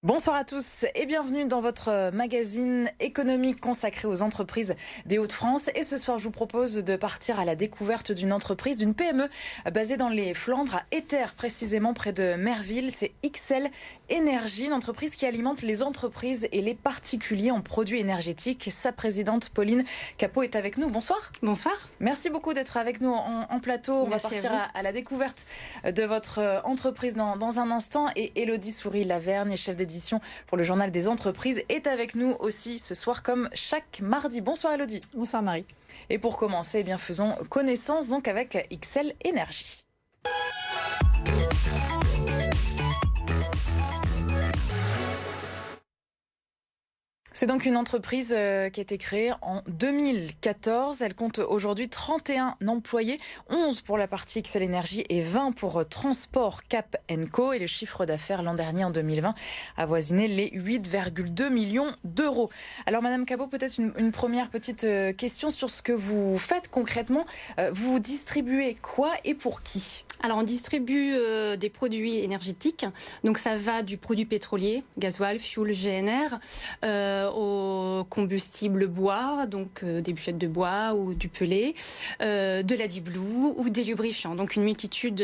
Bonsoir à tous et bienvenue dans votre magazine économique consacré aux entreprises des Hauts-de-France. Et ce soir, je vous propose de partir à la découverte d'une entreprise, d'une PME basée dans les Flandres, à Éter, précisément près de Merville. C'est XL Énergie, une entreprise qui alimente les entreprises et les particuliers en produits énergétiques. Sa présidente, Pauline Capot, est avec nous. Bonsoir. Bonsoir. Merci beaucoup d'être avec nous en plateau. On va partir à la découverte de votre entreprise dans un instant. Et Élodie Souris-Lavergne, chef d'édition pour le Journal des entreprises, est avec nous aussi ce soir comme chaque mardi. Bonsoir Élodie. Bonsoir Marie. Et pour commencer, faisons connaissance donc avec XL Énergie. C'est donc une entreprise qui a été créée en 2014. Elle compte aujourd'hui 31 employés, 11 pour la partie XL Énergie et 20 pour Transport Cap & Co. Et le chiffre d'affaires l'an dernier, en 2020, avoisinait les 8,2 millions d'euros. Alors Madame Capot, peut-être une première petite question sur ce que vous faites concrètement. Vous distribuez quoi et pour qui ? Alors on distribue des produits énergétiques, donc ça va du produit pétrolier, gasoil, fuel, GNR, au combustible bois, donc des bûchettes de bois ou du pellet, de la Diblue ou des lubrifiants. Donc une multitude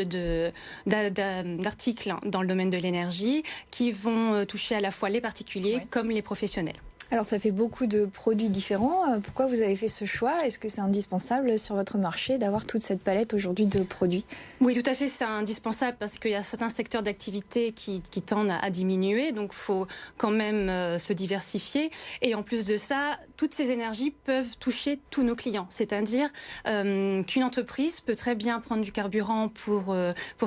d'articles dans le domaine de l'énergie qui vont toucher à la fois les particuliers comme les professionnels. Alors ça fait beaucoup de produits différents. Pourquoi vous avez fait ce choix ? Est-ce que c'est indispensable sur votre marché d'avoir toute cette palette aujourd'hui de produits ? Oui, tout à fait, c'est indispensable parce qu'il y a certains secteurs d'activité qui tendent à diminuer, donc il faut quand même se diversifier. Et en plus de ça, toutes ces énergies peuvent toucher tous nos clients. C'est-à-dire qu'une entreprise peut très bien prendre du carburant pour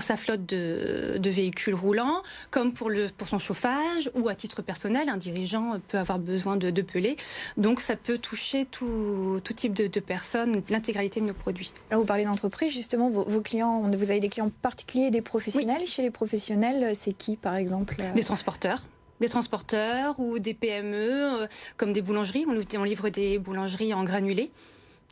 sa flotte de véhicules roulants, comme pour son chauffage, ou à titre personnel, un dirigeant peut avoir besoin de pelés. Donc ça peut toucher tout type de personnes, l'intégralité de nos produits. Alors vous parlez d'entreprise, justement, vos clients, vous avez des clients particuliers et des professionnels. Oui. Chez les professionnels, c'est qui par exemple ? Des transporteurs ou des PME, comme des boulangeries. On livre des boulangeries en granulés.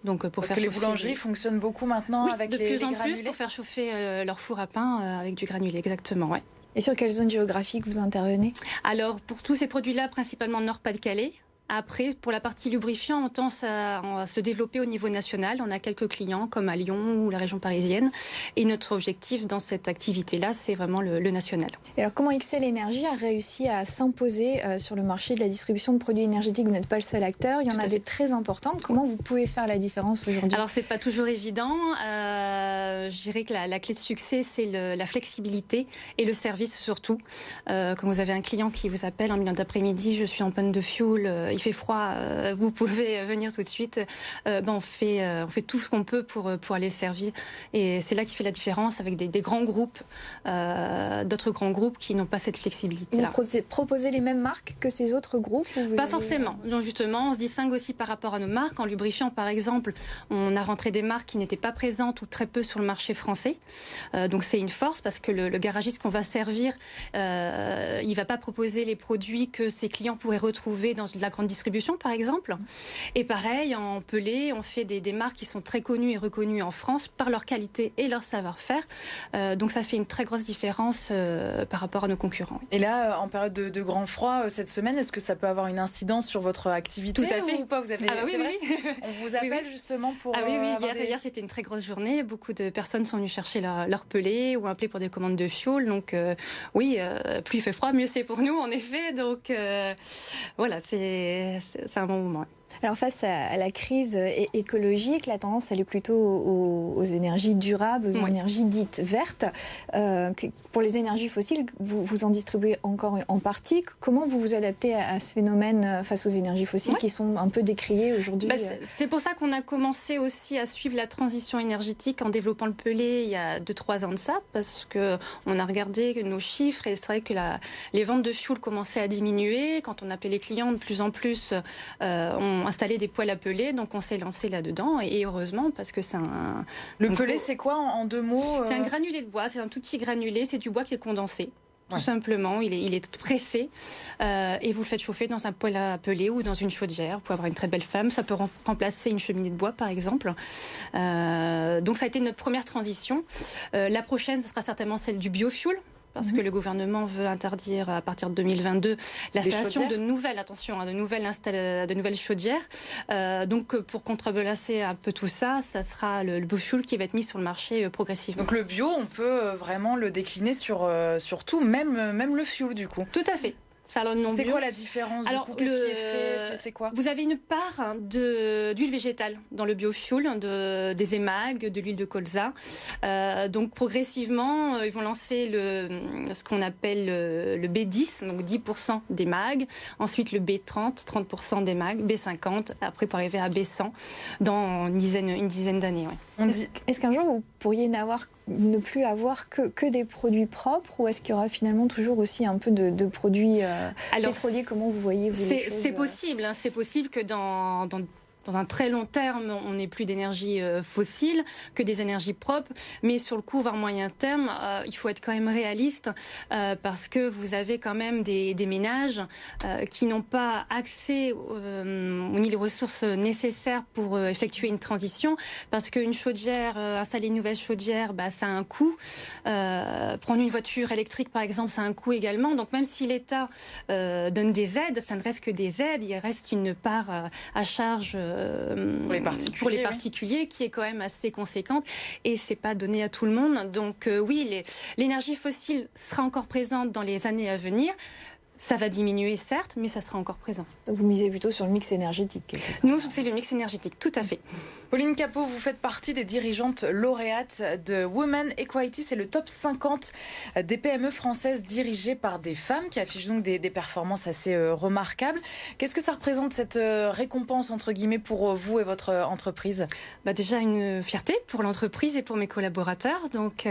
Donc Parce que les boulangeries fonctionnent beaucoup maintenant avec les granulés. De plus en plus pour faire chauffer leur four à pain avec du granulé, exactement, ouais. Et sur quelle zone géographique vous intervenez ? Alors, pour tous ces produits-là, principalement Nord-Pas-de-Calais. Après, pour la partie lubrifiant, on tend à se développer au niveau national. On a quelques clients comme à Lyon ou la région parisienne. Et notre objectif dans cette activité-là, c'est vraiment le national. Et alors, comment XL Énergie a réussi à s'imposer sur le marché de la distribution de produits énergétiques ? Vous n'êtes pas le seul acteur. Il y en a des très importantes. Comment vous pouvez faire la différence aujourd'hui ? Alors, c'est pas toujours évident. Je dirais que la clé de succès, c'est la flexibilité et le service surtout. Quand vous avez un client qui vous appelle en milieu d'après-midi, je suis en panne de fuel, il fait froid, vous pouvez venir tout de suite. On fait tout ce qu'on peut pour aller le servir. Et c'est là qui fait la différence avec des grands groupes, d'autres grands groupes qui n'ont pas cette flexibilité-là. Vous proposez les mêmes marques que ces autres groupes ? Pas forcément. Donc justement, on se distingue aussi par rapport à nos marques. En lubrifiant, par exemple, on a rentré des marques qui n'étaient pas présentes ou très peu sur le marché français. Donc c'est une force parce que le garagiste qu'on va servir, il ne va pas proposer les produits que ses clients pourraient retrouver dans de la grande distribution, par exemple. Et pareil, en pelé, on fait des marques qui sont très connues et reconnues en France par leur qualité et leur savoir-faire. Donc ça fait une très grosse différence par rapport à nos concurrents. Et là, en période de grand froid, cette semaine, est-ce que ça peut avoir une incidence sur votre activité ? Tout à fait. Ou pas ? Vous avez... oui. On vous appelle justement pour... Hier, c'était une très grosse journée. Beaucoup de personnes sont venues chercher leur pelé ou appeler pour des commandes de fuel. Donc plus il fait froid, mieux c'est pour nous, en effet. Donc voilà, c'est un bon moment. Alors face à la crise écologique, la tendance elle est plutôt aux énergies durables, aux énergies dites vertes. Pour les énergies fossiles, vous en distribuez encore en partie. Comment vous vous adaptez à ce phénomène face aux énergies fossiles qui sont un peu décriées aujourd'hui ? C'est pour ça qu'on a commencé aussi à suivre la transition énergétique en développant le pelé il y a 2-3 ans de ça, parce qu'on a regardé nos chiffres et c'est vrai que les ventes de fuel commençaient à diminuer. Quand on appelait les clients, de plus en plus ont installé des poêles à pellet, donc on s'est lancé là-dedans et heureusement parce que c'est un... Le pellet, c'est quoi en deux mots C'est un granulé de bois, c'est un tout petit granulé, c'est du bois qui est condensé. Tout simplement, il est pressé et vous le faites chauffer dans un poêle à pellet ou dans une chaudière. Vous pouvez avoir une très belle flamme, ça peut remplacer une cheminée de bois par exemple. Donc ça a été notre première transition. La prochaine, ce sera certainement celle du biofuel. parce que le gouvernement veut interdire à partir de 2022 l'installation de nouvelles, de nouvelles chaudières. Donc pour contrebalancer un peu tout ça, ça sera le biofuel qui va être mis sur le marché progressivement. Donc le bio, on peut vraiment le décliner sur tout, même le fuel du coup. Tout à fait. C'est quoi la différence du coup? Qu'est-ce qui est fait? C'est quoi? Vous avez une part d'huile végétale dans le biofuel, des émags, de l'huile de colza. Donc progressivement, ils vont lancer ce qu'on appelle le B10, donc 10% d'émags. Ensuite le B30, 30% d'émags, B50, après pour arriver à B100 dans une dizaine d'années. Ouais. Est-ce qu'un jour vous pourriez ne plus avoir que des produits propres, ou est-ce qu'il y aura finalement toujours aussi un peu de produits pétroliers? Comment vous voyez les choses? C'est possible, hein, c'est possible que dans un très long terme, on n'ait plus d'énergie fossile, que des énergies propres. Mais sur le court, voire moyen terme, il faut être quand même réaliste parce que vous avez quand même des ménages qui n'ont pas accès ni les ressources nécessaires pour effectuer une transition. Parce qu'une chaudière, installer une nouvelle chaudière, ça a un coût. Prendre une voiture électrique, par exemple, ça a un coût également. Donc même si l'État donne des aides, ça ne reste que des aides. Il reste une part à charge pour les particuliers qui est quand même assez conséquente, et c'est pas donné à tout le monde. Donc oui, l'énergie fossile sera encore présente dans les années à venir. Ça va diminuer, certes, mais ça sera encore présent. Donc vous misez plutôt sur le mix énergétique? Nous, c'est le mix énergétique, tout à fait. Pauline Capot, vous faites partie des dirigeantes lauréates de Women Equality. C'est le top 50 des PME françaises dirigées par des femmes, qui affichent donc des performances assez remarquables. Qu'est-ce que ça représente, cette récompense, entre guillemets, pour vous et votre entreprise? Déjà une fierté pour l'entreprise et pour mes collaborateurs. Donc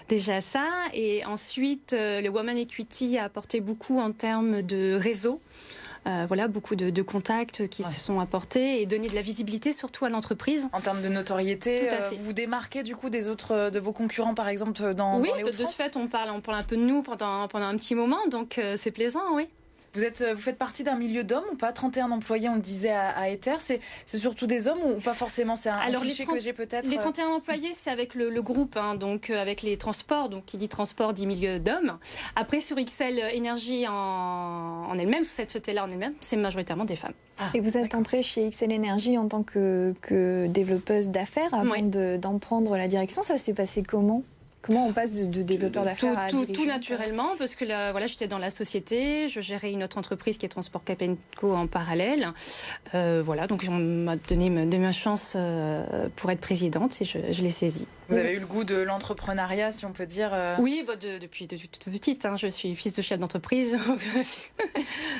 déjà ça. Et ensuite, le Women Equity a apporté beaucoup en termes de réseau. Beaucoup de contacts qui se sont apportés et donner de la visibilité surtout à l'entreprise. En termes de notoriété, vous vous démarquez du coup des autres de vos concurrents, par exemple, dans les Hauts-de-France? Oui, de ce fait, on parle un peu de nous pendant un petit moment, donc c'est plaisant, oui. Vous faites partie d'un milieu d'hommes ou pas? 31 employés, on le disait à Ether. C'est surtout des hommes ou pas forcément? C'est un cliché que j'ai peut-être. Les 31 employés, c'est avec le groupe, donc avec les transports. Donc qui dit transport dit milieu d'hommes. Après, sur XL Énergie en elle-même, sur cette société-là en elle-même, c'est majoritairement des femmes. Et vous êtes entrée chez XL Énergie en tant que développeuse d'affaires avant d'en prendre la direction. Ça s'est passé comment? Comment on passe de développeur d'affaires à dirigeant? Tout naturellement, parce que j'étais dans la société, je gérais une autre entreprise qui est Transport Capenco en parallèle. Donc on m'a donné ma chance pour être présidente et je l'ai saisie. Vous avez eu le goût de l'entrepreneuriat, si on peut dire? Oui, depuis toute petite. Je suis fils de chef d'entreprise.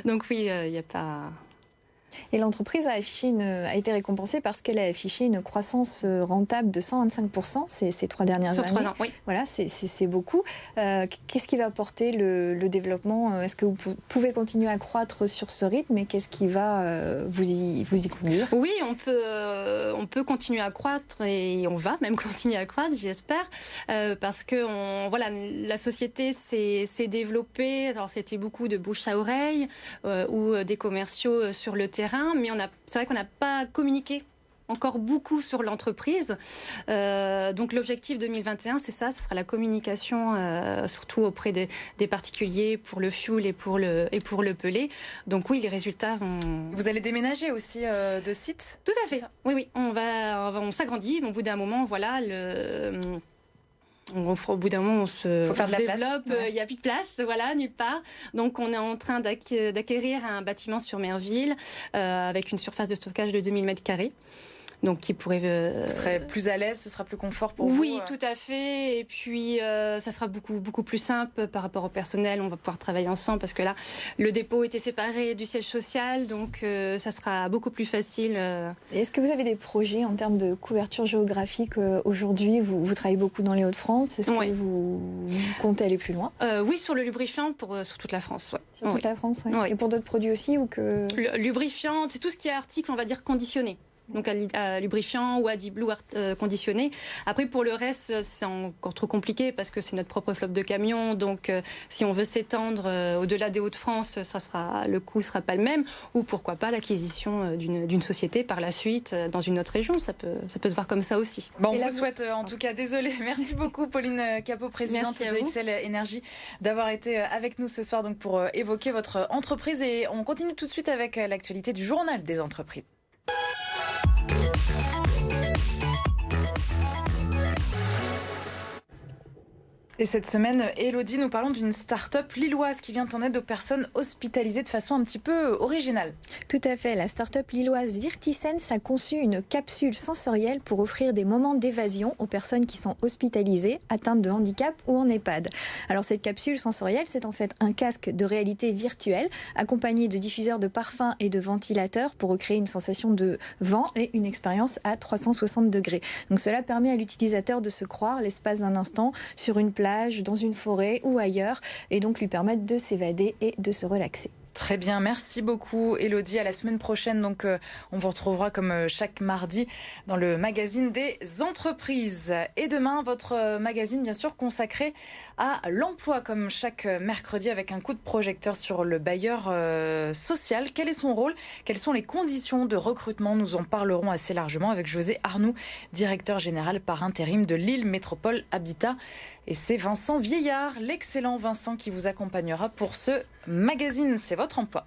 Donc oui, il n'y a pas... Et l'entreprise a été récompensée parce qu'elle a affiché une croissance rentable de 125% ces 3 dernières années. Sur 3 ans, oui. Voilà, c'est beaucoup. Qu'est-ce qui va porter le développement? Est-ce que vous pouvez continuer à croître sur ce rythme, et qu'est-ce qui va vous y conduire? Oui, on peut continuer à croître, et on va même continuer à croître, j'espère, parce que la société s'est développée. Alors c'était beaucoup de bouche à oreille ou des commerciaux sur le terrain, mais c'est vrai qu'on n'a pas communiqué encore beaucoup sur l'entreprise. Donc l'objectif 2021, c'est ça, ce sera la communication surtout auprès des particuliers pour le fuel et pour le pellet. Donc oui, les résultats vont... Vous allez déménager aussi de site? Tout à fait. Oui, on s'agrandit. Au bout d'un moment, au bout d'un moment, on se développe, il n'y a plus de place, nulle part. Donc, on est en train d'acquérir un bâtiment sur Merville avec une surface de stockage de 2000 m². Donc, qui pourrait... Vous serez plus à l'aise, ce sera plus confort pour vous? Oui, tout à fait. Et puis, ça sera beaucoup plus simple par rapport au personnel. On va pouvoir travailler ensemble parce que là, le dépôt était séparé du siège social. Donc, ça sera beaucoup plus facile. Est-ce que vous avez des projets en termes de couverture géographique aujourd'hui? Vous travaillez beaucoup dans les Hauts-de-France. Est-ce que vous comptez aller plus loin? Oui, sur le lubrifiant sur toute la France. Ouais. Sur toute la France, oui. Et pour d'autres produits aussi, ou que... Le lubrifiant, c'est tout ce qui est article, on va dire, conditionné. donc à lubrifiant ou à deep blue conditionné. Après, pour le reste, c'est encore trop compliqué parce que c'est notre propre flotte de camions. Donc, si on veut s'étendre au-delà des Hauts-de-France, le coût ne sera pas le même. Ou pourquoi pas l'acquisition d'une société par la suite dans une autre région. Ça peut se voir comme ça aussi. Bon, on vous souhaite en tout cas, désolé. Merci beaucoup Pauline Capot, présidente de XL Énergie, d'avoir été avec nous ce soir donc, pour évoquer votre entreprise. Et on continue tout de suite avec l'actualité du journal des entreprises. Et cette semaine, Élodie, nous parlons d'une start-up lilloise qui vient en aide aux personnes hospitalisées de façon un petit peu originale. Tout à fait. La start-up lilloise Virtisense a conçu une capsule sensorielle pour offrir des moments d'évasion aux personnes qui sont hospitalisées, atteintes de handicap ou en EHPAD. Alors cette capsule sensorielle, c'est en fait un casque de réalité virtuelle accompagné de diffuseurs de parfums et de ventilateurs pour recréer une sensation de vent et une expérience à 360 degrés. Donc cela permet à l'utilisateur de se croire l'espace d'un instant sur une plage, dans une forêt ou ailleurs, et donc lui permettre de s'évader et de se relaxer. Très bien, merci beaucoup Élodie. À la semaine prochaine, donc on vous retrouvera comme chaque mardi dans le magazine des entreprises. Et demain, votre magazine bien sûr consacré à l'emploi comme chaque mercredi avec un coup de projecteur sur le bailleur social. Quel est son rôle? Quelles sont les conditions de recrutement? Nous en parlerons assez largement avec José Arnoux, directeur général par intérim de Lille Métropole Habitat. Et c'est Vincent Vieillard, l'excellent Vincent, qui vous accompagnera pour ce magazine. C'est votre emploi.